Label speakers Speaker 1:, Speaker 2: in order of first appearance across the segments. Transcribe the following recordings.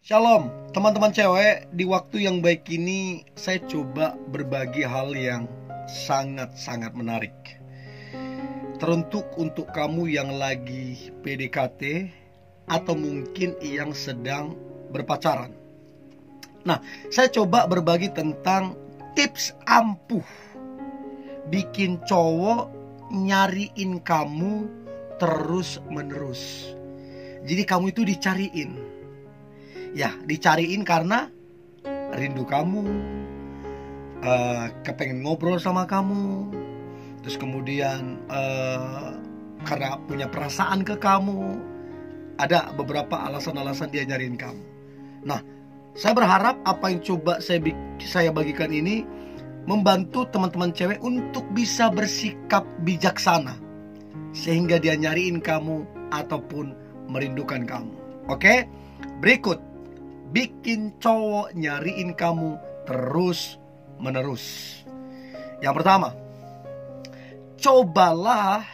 Speaker 1: Shalom, teman-teman cewek. Di waktu yang baik ini saya coba berbagi hal yang sangat-sangat menarik. Teruntuk untuk kamu yang lagi PDKT atau mungkin yang sedang berpacaran. Nah, saya coba berbagi tentang tips ampuh bikin cowok nyariin kamu terus-menerus. Jadi kamu itu dicariin. Ya, dicariin karena rindu kamu, kepengen ngobrol sama kamu. Terus kemudian karena punya perasaan ke kamu. Ada beberapa alasan-alasan dia nyariin kamu. Nah, saya berharap apa yang coba saya bagikan ini membantu teman-teman cewek untuk bisa bersikap bijaksana sehingga dia nyariin kamu ataupun merindukan kamu. Oke? Berikut, bikin cowok nyariin kamu terus menerus. Yang pertama, cobalah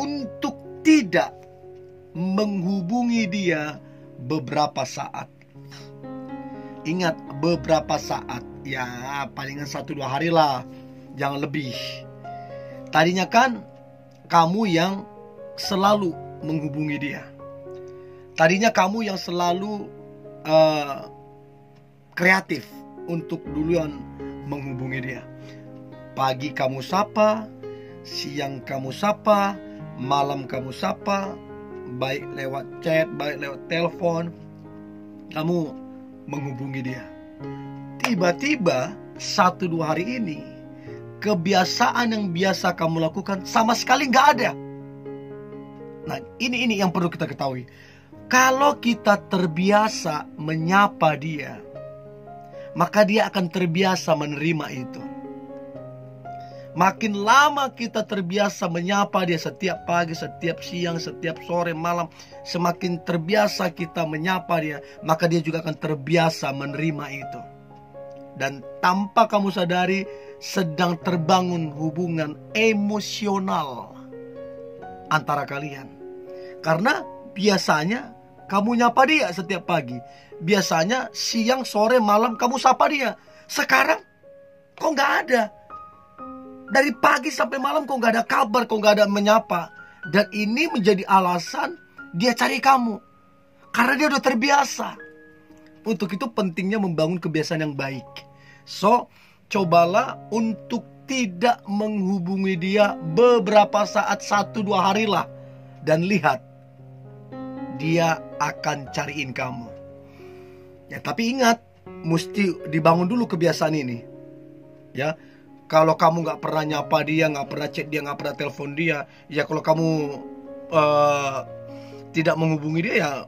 Speaker 1: untuk tidak menghubungi dia beberapa saat. Ingat, beberapa saat. Ya palingan 1-2 hari lah, jangan lebih. Tadinya kan kamu yang selalu menghubungi dia. Tadinya kamu yang selalu kreatif untuk duluan menghubungi dia. Pagi kamu sapa, siang kamu sapa, malam kamu sapa, baik lewat chat, baik lewat telepon, kamu menghubungi dia. Tiba-tiba 1-2 hari ini, kebiasaan yang biasa kamu lakukan sama sekali nggak ada. Nah, ini yang perlu kita ketahui. Kalau kita terbiasa menyapa dia, maka dia akan terbiasa menerima itu. Makin lama kita terbiasa menyapa dia setiap pagi, setiap siang, setiap sore, malam, semakin terbiasa kita menyapa dia, maka dia juga akan terbiasa menerima itu. Dan tanpa kamu sadari, sedang terbangun hubungan emosional antara kalian. Karena biasanya kamu nyapa dia setiap pagi. Biasanya siang, sore, malam kamu sapa dia. Sekarang kok gak ada. Dari pagi sampai malam kok gak ada kabar, kok gak ada menyapa. Dan ini menjadi alasan dia cari kamu. Karena dia udah terbiasa. Untuk itu pentingnya membangun kebiasaan yang baik. So, cobalah untuk tidak menghubungi dia beberapa saat, 1-2 hari lah. Dan lihat, dia akan cariin kamu. Ya, tapi ingat, mesti dibangun dulu kebiasaan ini. Ya, kalau kamu gak pernah nyapa dia, gak pernah chat dia, gak pernah telepon dia, ya kalau kamu tidak menghubungi dia, ya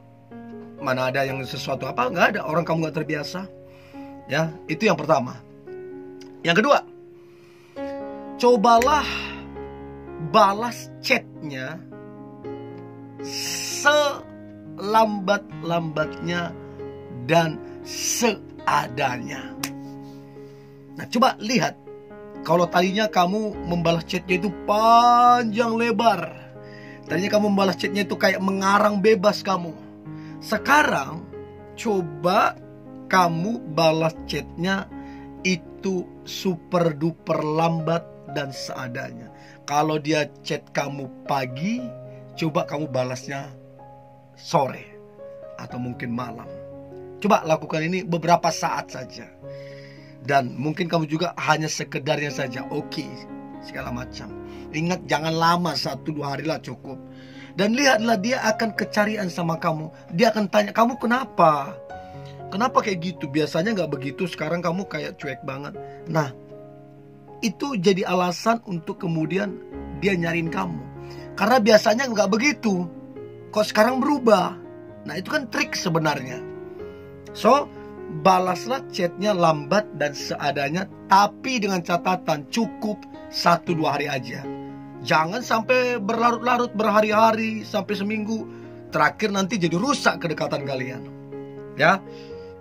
Speaker 1: mana ada yang sesuatu apa, gak ada. Orang kamu gak terbiasa. Ya, itu yang pertama. Yang kedua, cobalah balas chatnya selambat-lambatnya dan seadanya. Nah, coba lihat. Kalau tadinya kamu membalas chatnya itu panjang lebar, tadinya kamu membalas chatnya itu kayak mengarang bebas kamu. Sekarang coba kamu balas chatnya itu super duper lambat dan seadanya. Kalau dia chat kamu pagi, coba kamu balasnya sore atau mungkin malam. Coba lakukan ini beberapa saat saja. Dan mungkin kamu juga hanya sekedarnya saja, oke, segala macam. Ingat, jangan lama, 1-2 hari lah cukup. Dan lihatlah, dia akan kecarian sama kamu. Dia akan tanya, kamu kenapa? Kenapa kayak gitu? Biasanya gak begitu, sekarang kamu kayak cuek banget. Nah, itu jadi alasan untuk kemudian dia nyariin kamu. Karena biasanya gak begitu, kok sekarang berubah. Nah, itu kan trik sebenarnya. So, balaslah chatnya lambat dan seadanya, tapi dengan catatan cukup 1-2 hari aja. Jangan sampai berlarut-larut, berhari-hari, sampai seminggu. Terakhir nanti jadi rusak kedekatan kalian. Ya,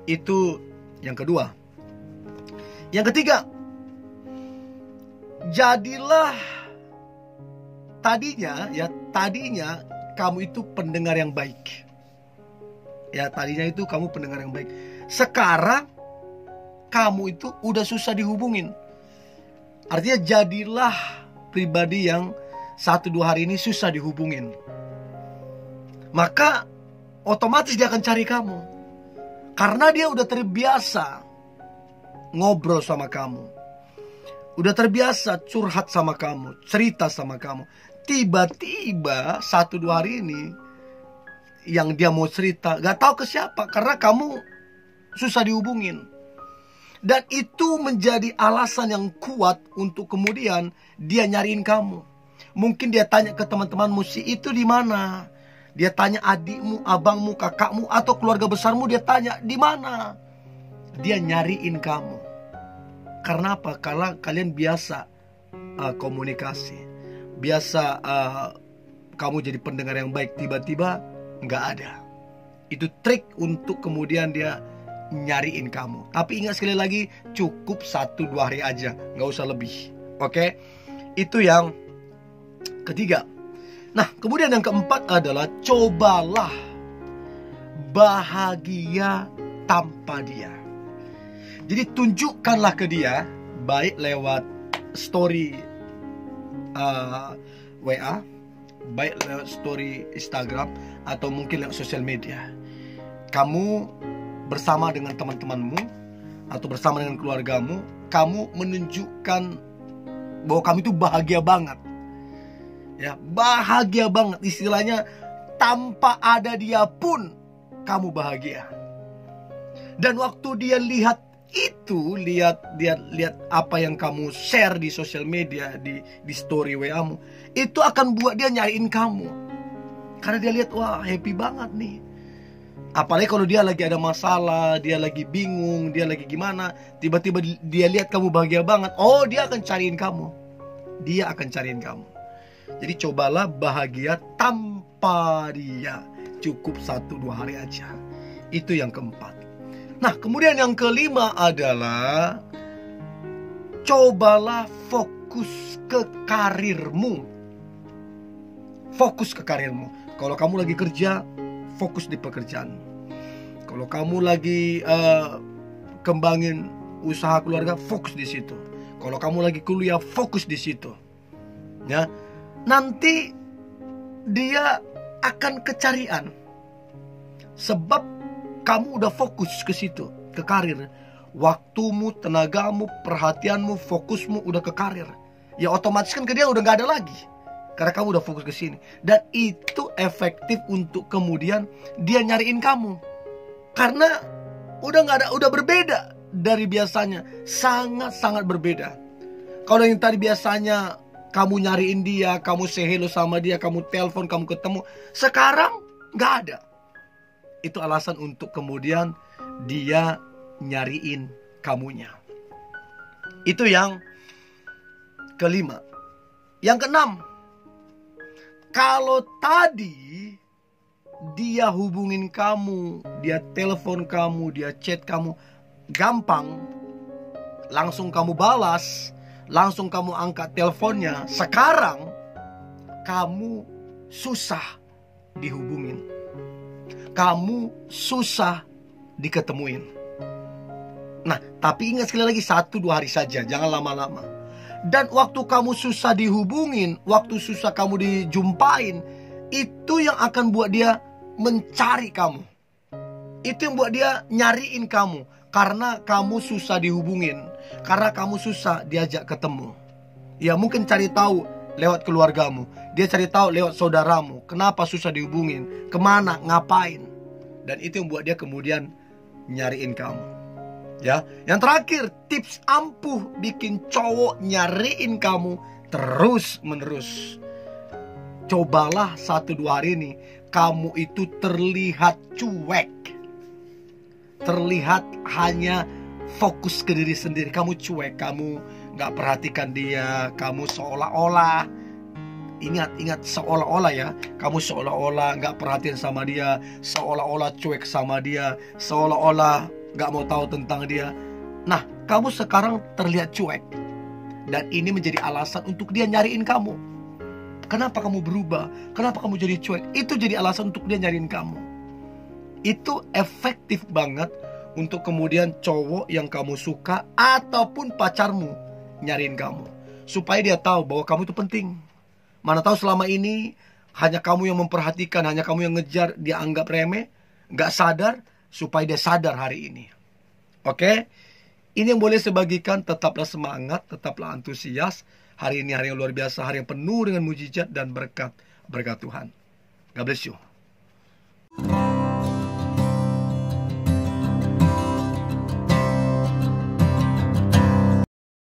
Speaker 1: itu yang kedua. Yang ketiga, jadilah tadinya kamu itu pendengar yang baik. Ya, tadinya itu kamu pendengar yang baik. Sekarang kamu itu udah susah dihubungin. Artinya jadilah pribadi yang 1-2 hari ini susah dihubungin. Maka otomatis dia akan cari kamu. Karena dia udah terbiasa ngobrol sama kamu. Udah terbiasa curhat sama kamu, cerita sama kamu. Tiba-tiba 1-2 hari ini yang dia mau cerita gak tahu ke siapa, karena kamu susah dihubungin. Dan itu menjadi alasan yang kuat untuk kemudian dia nyariin kamu. Mungkin dia tanya ke teman-temanmu, si itu di mana? Dia tanya adikmu, abangmu, kakakmu, atau keluarga besarmu, dia tanya di mana? Dia nyariin kamu. Karena apa? Karena kalian biasa komunikasi. Biasa kamu jadi pendengar yang baik, tiba-tiba nggak ada. Itu trik untuk kemudian dia nyariin kamu. Tapi ingat sekali lagi, cukup 1-2 hari aja, nggak usah lebih. Oke? Itu yang ketiga. Nah, kemudian yang keempat adalah cobalah bahagia tanpa dia. Jadi tunjukkanlah ke dia, baik lewat story WA, baik lewat story Instagram, atau mungkin lewat sosial media. Kamu bersama dengan teman-temanmu atau bersama dengan keluargamu, kamu menunjukkan bahwa kamu itu bahagia banget. Ya, bahagia banget, istilahnya tanpa ada dia pun kamu bahagia. Dan waktu dia lihat itu, lihat apa yang kamu share di sosial media, di story WA-mu, itu akan buat dia nyariin kamu. Karena dia lihat, wah happy banget nih. Apalagi kalau dia lagi ada masalah, dia lagi bingung, dia lagi gimana, tiba-tiba dia lihat kamu bahagia banget, oh dia akan cariin kamu. Dia akan cariin kamu. Jadi cobalah bahagia tanpa dia. Cukup 1-2 hari aja. Itu yang keempat. Nah, kemudian yang kelima adalah cobalah fokus ke karirmu. Fokus ke karirmu. Kalau kamu lagi kerja, fokus di pekerjaan. Kalau kamu lagi kembangin usaha keluarga, fokus di situ. Kalau kamu lagi kuliah, fokus di situ. Ya, nanti dia akan kecarian. Sebab kamu udah fokus ke situ, ke karir. Waktumu, tenagamu, perhatianmu, fokusmu udah ke karir. Ya otomatis kan ke dia udah gak ada lagi. Karena kamu udah fokus ke sini. Dan itu efektif untuk kemudian dia nyariin kamu. Karena udah gak ada, udah berbeda dari biasanya. Sangat-sangat berbeda. Kalau yang tadi biasanya kamu nyariin dia, kamu say hello sama dia, kamu telepon, kamu ketemu. Sekarang gak ada. Itu alasan untuk kemudian dia nyariin kamunya. Itu yang kelima. Yang keenam, kalau tadi dia hubungin kamu, dia telepon kamu, dia chat kamu, gampang, langsung kamu balas, langsung kamu angkat teleponnya. Sekarang kamu susah dihubungin, kamu susah diketemuin. Nah, tapi ingat sekali lagi, 1-2 hari saja, jangan lama-lama. Dan waktu kamu susah dihubungin, waktu susah kamu dijumpain, itu yang akan buat dia mencari kamu. Itu yang buat dia nyariin kamu. Karena kamu susah dihubungin, karena kamu susah diajak ketemu. Ya mungkin cari tahu lewat keluargamu, dia cari tahu lewat saudaramu, kenapa susah dihubungin, kemana, ngapain. Dan itu yang buat dia kemudian nyariin kamu. Ya, yang terakhir, tips ampuh bikin cowok nyariin kamu terus menerus. Cobalah 1-2 hari ini kamu itu terlihat cuek, terlihat hanya fokus ke diri sendiri. Kamu cuek, kamu gak perhatikan dia, kamu seolah-olah, ingat seolah-olah ya, kamu seolah-olah gak perhatian sama dia, seolah-olah cuek sama dia, seolah-olah gak mau tahu tentang dia. Nah, kamu sekarang terlihat cuek. Dan ini menjadi alasan untuk dia nyariin kamu. Kenapa kamu berubah? Kenapa kamu jadi cuek? Itu jadi alasan untuk dia nyariin kamu. Itu efektif banget untuk kemudian cowok yang kamu suka ataupun pacarmu nyariin kamu, supaya dia tahu bahwa kamu itu penting. Mana tahu selama ini hanya kamu yang memperhatikan, hanya kamu yang ngejar, dia anggap remeh, gak sadar, supaya dia sadar hari ini. Oke? Ini yang boleh saya bagikan. Tetaplah semangat, tetaplah antusias. Hari ini hari yang luar biasa, hari yang penuh dengan mujizat dan berkat Tuhan. God bless you.